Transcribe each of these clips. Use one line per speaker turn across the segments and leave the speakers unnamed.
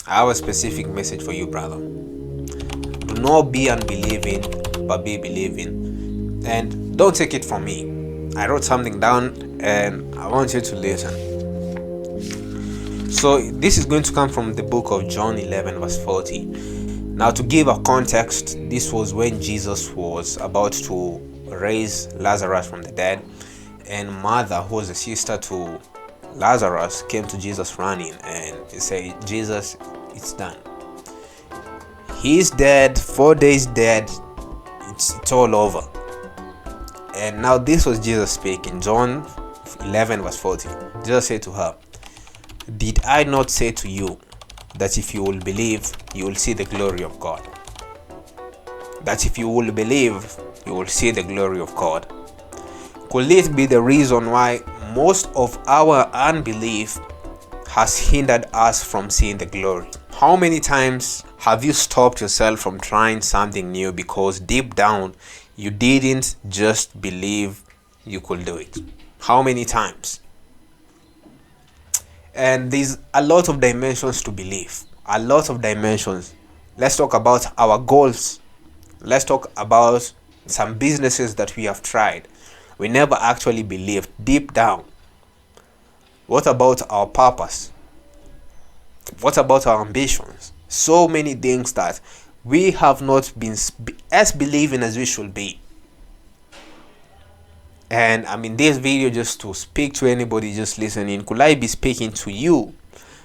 I have a specific message for you, brother. Do not be unbelieving, but be believing. And don't take it from me. I wrote something down and I want you to listen. So, this is going to come from the book of John 11, verse 40. Now, to give a context, this was when Jesus was about to raise Lazarus from the dead, and Martha, who was a sister to Lazarus, came to Jesus running and he said, Jesus, it's done. He's dead, 4 days dead, it's all over. And now this was Jesus speaking. John 11 verse 40. Jesus said to her, did I not say to you that if you will believe, you will see the glory of God? That if you will believe, you will see the glory of God. Could it be the reason why most of our unbelief has hindered us from seeing the glory? How many times have you stopped yourself from trying something new because deep down you didn't just believe you could do it? How many times? And there's a lot of dimensions to believe. A lot of dimensions. Let's talk about our goals. Let's talk about some businesses that we have tried. We never actually believed deep down. What about our purpose? What about our ambitions? So many things that we have not been as believing as we should be. And I'm in this video just to speak to anybody just listening. Could I be speaking to you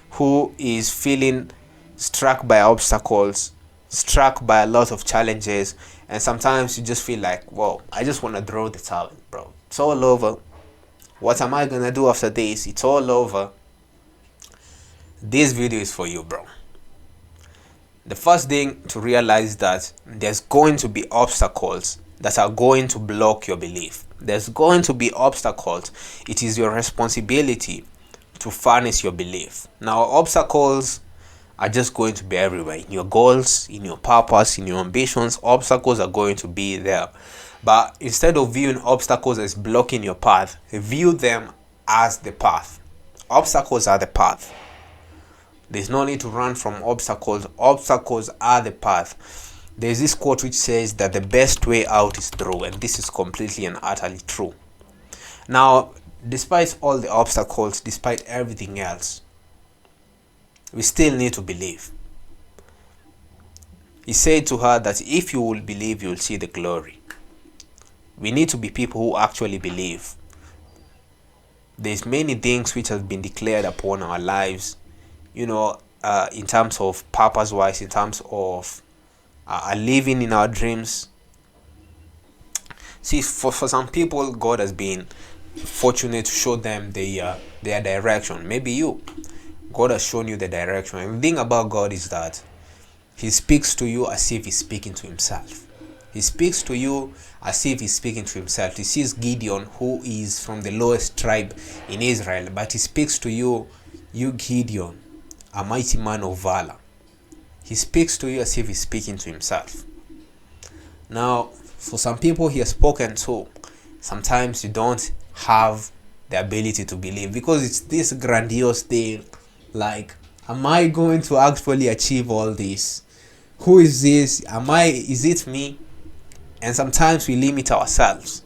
who is feeling struck by obstacles, struck by a lot of challenges, and sometimes you just feel like, whoa, I just want to throw the towel, bro. It's all over. What am I gonna do after this? It's all over. This video is for you, bro. The first thing to realize that there's going to be obstacles that are going to block your belief. There's going to be obstacles. It is your responsibility to furnish your belief. Now, obstacles are just going to be everywhere. In your goals, in your purpose, in your ambitions, obstacles are going to be there. But instead of viewing obstacles as blocking your path, view them as the path. Obstacles are the path. There's no need to run from obstacles. Obstacles are the path. There's this quote which says that the best way out is through, and this is completely and utterly true. Now, despite all the obstacles, despite everything else, we still need to believe. He said to her that if you will believe, you will see the glory. We need to be people who actually believe. There's many things which have been declared upon our lives, in terms of purpose-wise, in terms of living in our dreams. See, for some people, God has been fortunate to show them their direction. Maybe you, God has shown you the direction. And the thing about God is that He speaks to you as if He's speaking to Himself. He speaks to you as if He's speaking to Himself. He sees Gideon, who is from the lowest tribe in Israel, but He speaks to you Gideon, a mighty man of valor. He speaks to you as if He's speaking to Himself. Now, for some people He has spoken to, sometimes you don't have the ability to believe because it's this grandiose thing like, am I going to actually achieve all this? Who is this? Is it me? And sometimes we limit ourselves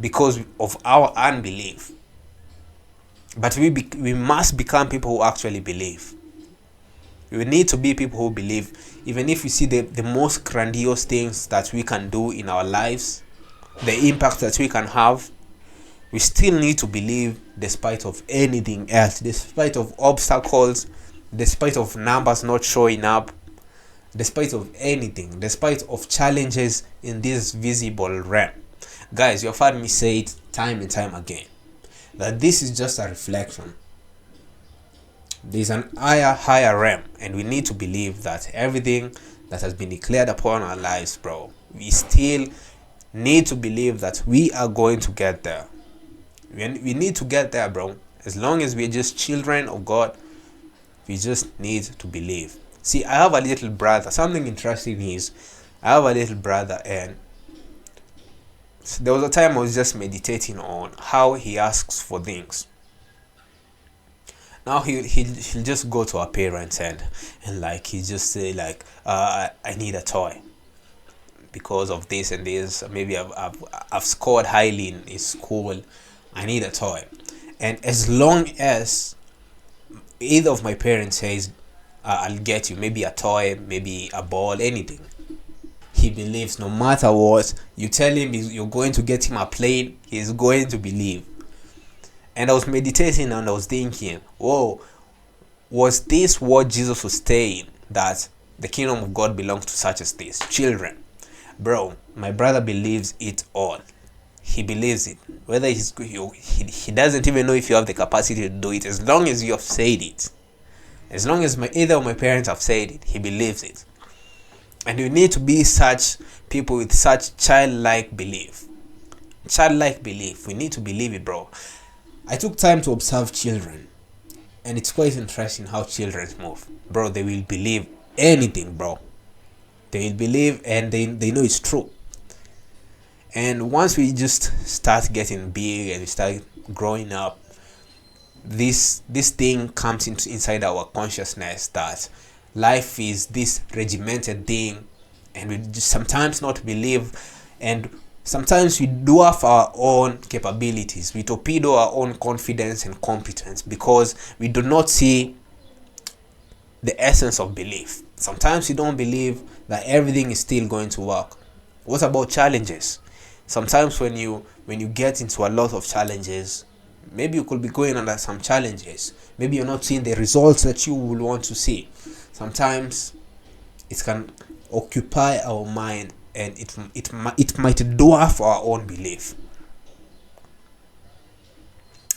because of our unbelief. But we must become people who actually believe. We need to be people who believe. Even if we see the most grandiose things that we can do in our lives, the impact that we can have, we still need to believe despite of anything else, despite of obstacles, despite of numbers not showing up, despite of anything, despite of challenges in this visible realm. Guys, you've heard me say it time and time again, that this is just a reflection. There's an higher realm, and we need to believe that everything that has been declared upon our lives, bro, we still need to believe that we are going to get there. We need to get there, bro. As long as we're just children of God, we just need to believe. See, I have a little brother. Something interesting is, I have a little brother, and there was a time I was just meditating on how he asks for things. Now he'll just go to our parents and like he just say like I need a toy because of this and this. Maybe I've scored highly in school. I need a toy. And as long as either of my parents says I'll get you maybe a toy, maybe a ball, anything, he believes. No matter what you tell him you're going to get him a plane, he's going to believe. And I was meditating and I was thinking, whoa, was this what Jesus was saying, that the kingdom of God belongs to such as this, children? Bro, my brother believes it all. He believes it. Whether he doesn't even know if you have the capacity to do it. As long as you have said it, as long as either of my parents have said it, he believes it. And you need to be such people with such childlike belief. Childlike belief. We need to believe it, bro. I took time to observe children, and it's quite interesting how children move. Bro, they will believe anything, bro. They will believe and they know it's true. And once we just start getting big and we start growing up, this thing comes inside our consciousness that life is this regimented thing, and we just sometimes not believe, and sometimes we dwarf our own capabilities. We torpedo our own confidence and competence because we do not see the essence of belief. Sometimes we don't believe that everything is still going to work. What about challenges? Sometimes when you get into a lot of challenges, maybe you could be going under some challenges. Maybe you're not seeing the results that you will want to see. Sometimes it can occupy our mind, and it might dwarf our own belief.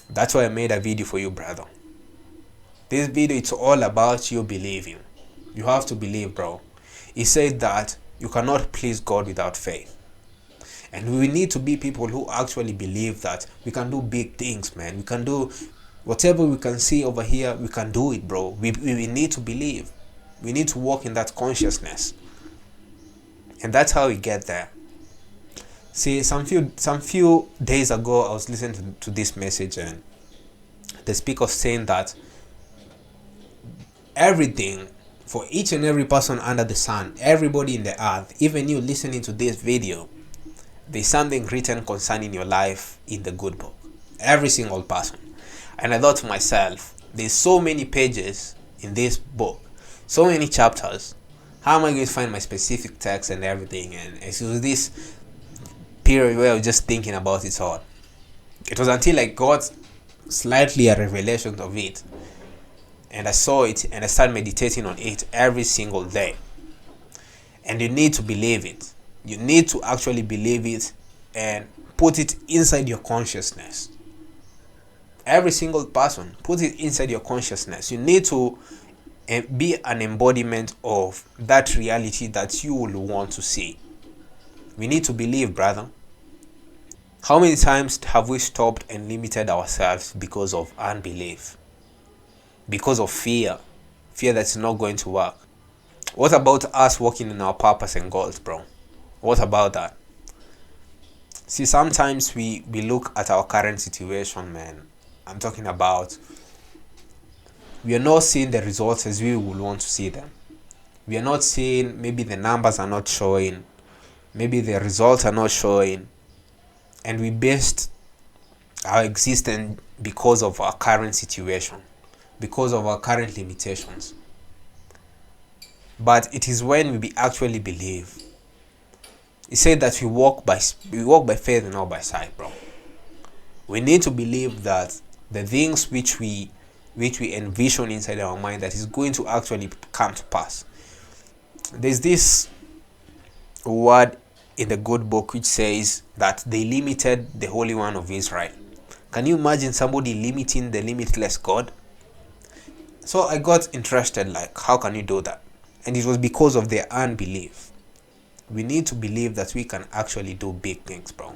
That's why I made a video for you, brother. This video, it's all about you believing. You have to believe, bro. He said that you cannot please God without faith. And we need to be people who actually believe that we can do big things, man. We can do whatever we can see over here, we can do it, bro. We need to believe. We need to walk in that consciousness. And that's how we get there. See, some few days ago, I was listening to this message, and the speaker was saying that everything, for each and every person under the sun, everybody in the earth, even you listening to this video, there's something written concerning your life in the good book. Every single person. And I thought to myself, there's so many pages in this book, so many chapters. How am I going to find my specific text and everything? And it was this period where I was just thinking about it all. It was until I got slightly a revelation of it, and I saw it, and I started meditating on it every single day. And you need to believe it. You need to actually believe it and put it inside your consciousness. Every single person, put it inside your consciousness. You need to be an embodiment of that reality that you will want to see. We need to believe, brother. How many times have we stopped and limited ourselves because of unbelief? Because of fear that's not going to work. What about us walking in our purpose and goals, bro? What about that? See, sometimes we look at our current situation, man. I'm talking about, we are not seeing the results as we would want to see them. We are not seeing, maybe the numbers are not showing, maybe the results are not showing, and we based our existence because of our current situation, because of our current limitations. But it is when we actually believe. He said that we walk by faith and not by sight, bro. We need to believe that the things which we envision inside our mind, that is going to actually come to pass. There's this word in the good book which says that they limited the Holy One of Israel. Can you imagine somebody limiting the limitless God? So I got interested, like, how can you do that? And it was because of their unbelief. We need to believe that we can actually do big things, bro.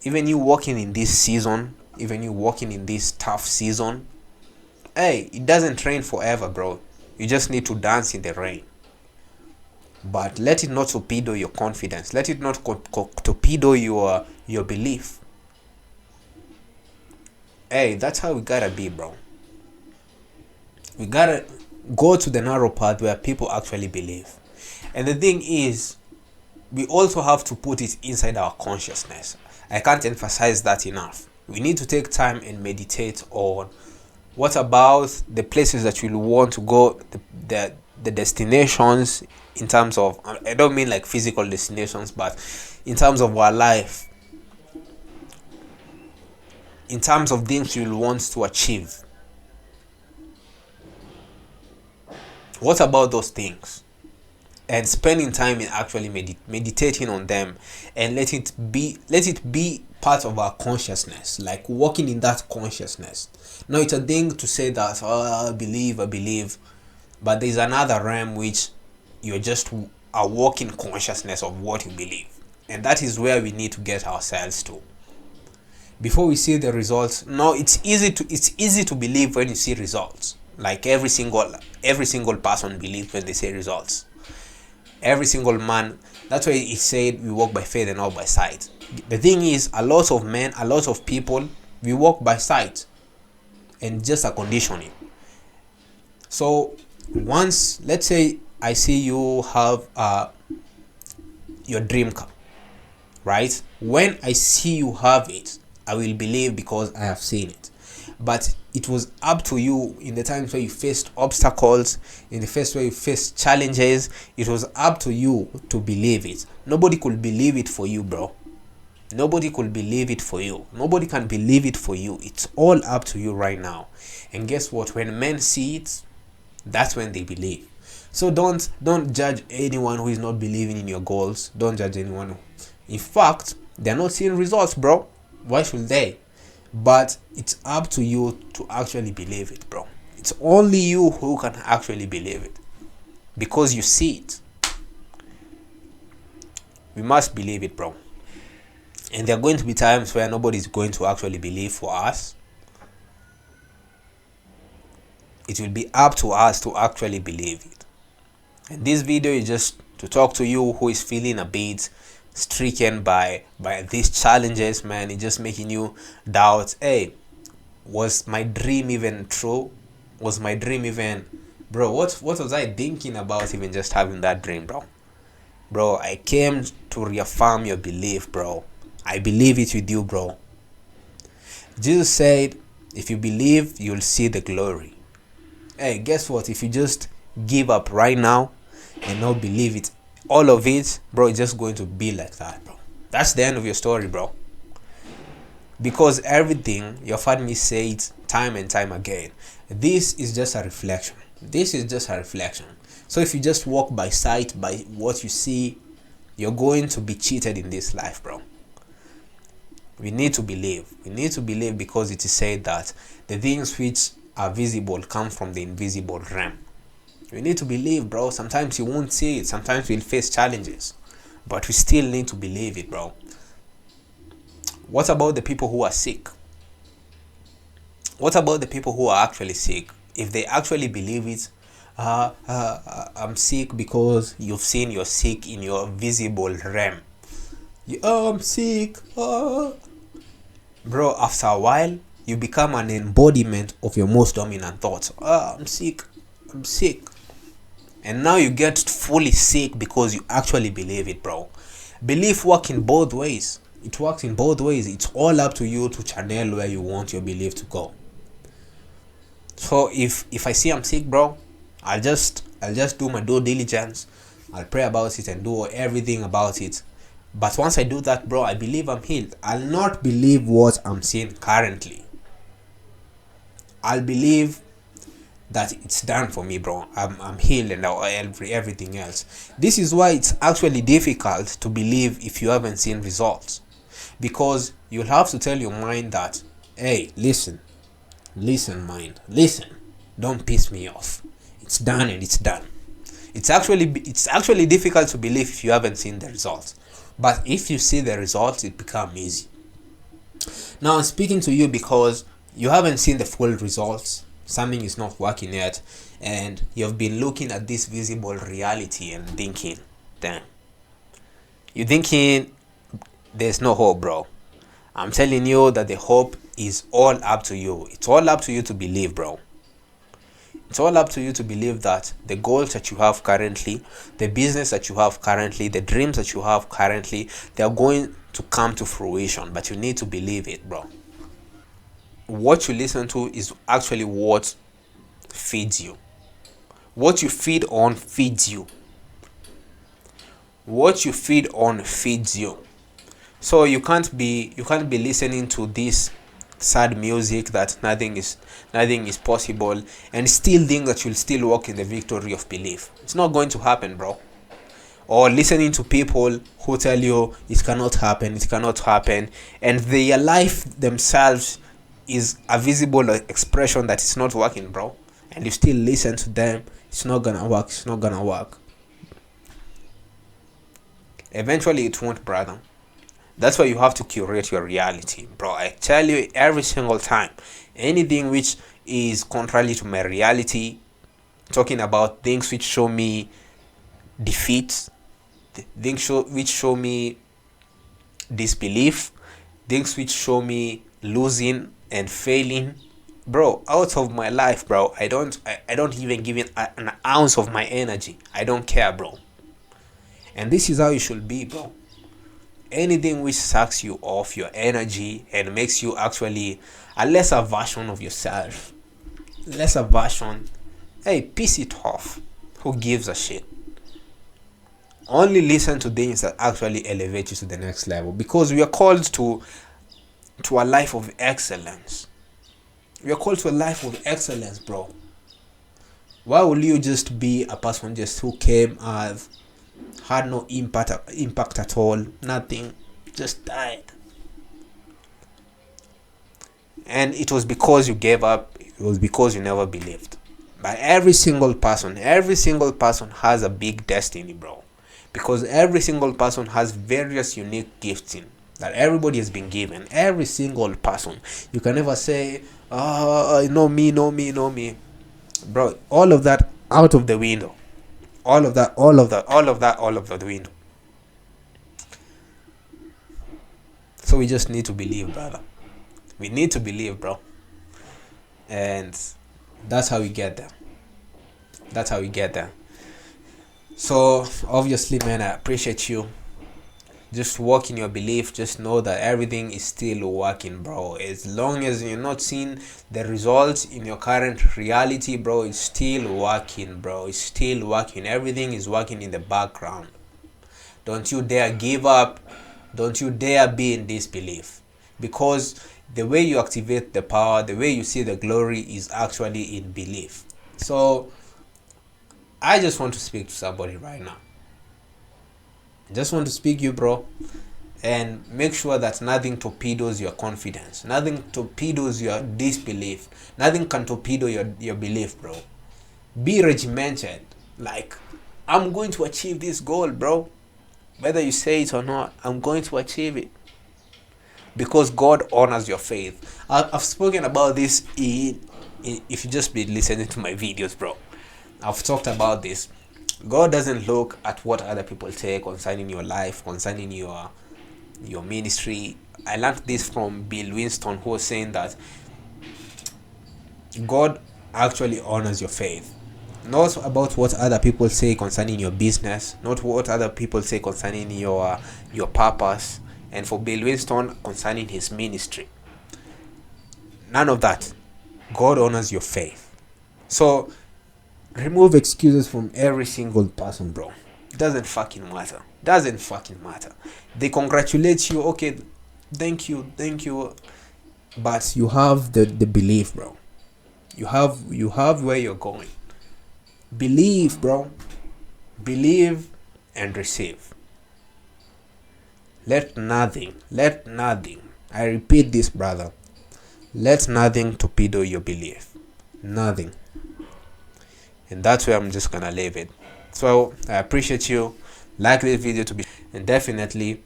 Even you walking in this season, even you walking in this tough season, hey, it doesn't rain forever, bro. You just need to dance in the rain. But let it not torpedo your confidence. Let it not torpedo your belief. Hey, that's how we gotta be, bro. We gotta go to the narrow path where people actually believe. And the thing is, we also have to put it inside our consciousness. I can't emphasize that enough. We need to take time and meditate on what about the places that you want to go, the destinations, in terms of, I don't mean like physical destinations, but in terms of our life, in terms of things you'll want to achieve. What about those things? And spending time in actually meditating on them, and let it be part of our consciousness, like walking in that consciousness. Now it's a thing to say that, I believe, but there's another realm which you're just a walking consciousness of what you believe, and that is where we need to get ourselves to before we see the results. Now it's easy to believe when you see results. Like every single person believes when they see results. Every single man. That's why he said we walk by faith and not by sight. The thing is, a lot of men, a lot of people, we walk by sight and just a conditioning. So once, let's say I see you have your dream car, right? When I see you have it, I will believe because I have seen it. But it was up to you in the times where you faced obstacles, in the first where you faced challenges. It was up to you to believe it. Nobody could believe it for you, bro. Nobody could believe it for you. Nobody can believe it for you. It's all up to you right now. And guess what? When men see it, that's when they believe. So don't judge anyone who is not believing in your goals. Don't judge anyone. In fact, they're not seeing results, bro. Why should they? But it's up to you to actually believe it, bro. It's only you who can actually believe it, because you see it. We must believe it, bro. And there are going to be times where nobody's going to actually believe for us. It will be up to us to actually believe it. And this video is just to talk to you who is feeling a bit stricken by these challenges, man. It's just making you doubt, hey, was my dream even true? Was my dream even, bro, what was I thinking about even just having that dream, bro? I came to reaffirm your belief, bro. I believe it with you, bro. Jesus said, if you believe, you'll see the glory. Hey, guess what? If you just give up right now and not believe it, all of it, bro, it's just going to be like that, bro. That's the end of your story, bro. Because everything your family says time and time again, this is just a reflection. This is just a reflection. So if you just walk by sight, by what you see, you're going to be cheated in this life, bro. We need to believe. We need to believe, because it is said that the things which are visible come from the invisible realm. We need to believe, bro. Sometimes you won't see it. Sometimes we'll face challenges, but we still need to believe it, bro. What about the people who are sick? What about the people who are actually sick? If they actually believe it, I'm sick because you've seen you're sick in your visible realm. I'm sick. Bro, after a while, you become an embodiment of your most dominant thoughts. I'm sick. I'm sick. And now you get fully sick because you actually believe it, bro. Belief works in both ways. It works in both ways. It's all up to you to channel where you want your belief to go. So if I see I'm sick, bro, I'll just do my due diligence. I'll pray about it and do everything about it. But once I do that, bro, I believe I'm healed. I'll not believe what I'm seeing currently. I'll believe that it's done for me, bro. I'm healed and everything else. This is why it's actually difficult to believe if you haven't seen results, because you'll have to tell your mind that, hey, listen mind, listen, don't piss me off. It's done and it's done. It's actually difficult to believe if you haven't seen the results, but if you see the results, it becomes easy. Now I'm speaking to you because you haven't seen the full results. Something is not working yet, and you've been looking at this visible reality and thinking, damn. You're thinking there's no hope, bro. I'm telling you that the hope is all up to you. It's all up to you to believe, bro. It's all up to you to believe that the goals that you have currently, the business that you have currently, the dreams that you have currently, they are going to come to fruition. But you need to believe it, bro. What you listen to is actually what feeds you. What you feed on feeds you. What you feed on feeds you. So you can't be listening to this sad music that nothing is possible and still think that you'll still walk in the victory of belief. It's not going to happen, bro. Or listening to people who tell you it cannot happen, and their life themselves is a visible expression that it's not working, bro. And you still listen to them. It's not gonna work. Eventually it won't, brother. That's why you have to curate your reality, bro. I tell you every single time, anything which is contrary to my reality, talking about things which show me defeat, which show me disbelief, things which show me losing and failing, bro, out of my life, bro. I don't even give it an ounce of my energy. I don't care, bro. And this is how you should be, bro. Anything which sucks you off your energy and makes you actually a lesser version of yourself, hey, piss it off. Who gives a shit? Only listen to things that actually elevate you to the next level, because we are called to a life of excellence. We are called to a life of excellence, bro. Why will you just be a person just who came as had no impact at all, nothing, just died? And it was because you gave up. It was because you never believed. But every single person has a big destiny, bro, because every single person has various unique gifting that everybody has been given. Every single person. You can never say, know me, bro. All of that out of the window. All of that out of the window. So we just need to believe, brother. We need to believe, bro. And that's how we get there. So obviously, man, I appreciate you. Just walk in your belief. Just know that everything is still working, bro. As long as you're not seeing the results in your current reality, bro, it's still working, bro. It's still working. Everything is working in the background. Don't you dare give up. Don't you dare be in disbelief. Because the way you activate the power, the way you see the glory is actually in belief. So I just want to speak to somebody right now. Just want to speak you, bro, and make sure that nothing torpedoes your confidence, nothing torpedoes your disbelief, nothing can torpedo your belief, bro. Be regimented, like, I'm going to achieve this goal, bro. Whether you say it or not, I'm going to achieve it, because God honors your faith. I've spoken about this if you just been listening to my videos, bro. I've talked about this. God doesn't look at what other people say concerning your life, concerning your ministry. I learned this from Bill Winston, who was saying that God actually honors your faith. Not about what other people say concerning your business, not what other people say concerning your purpose, and for Bill Winston concerning his ministry. None of that. God honors your faith. So remove excuses from every single person, bro. Doesn't fucking matter. They congratulate you, okay, thank you, but you have the belief, bro. You have where you're going. Believe, bro. Believe and receive. Let nothing, I repeat this, brother, let nothing torpedo your belief. Nothing. And that's where I'm just gonna leave it. So I appreciate you. Like this video and definitely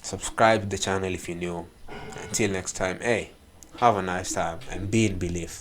subscribe to the channel if you're new. Until next time, hey, have a nice time and be in belief.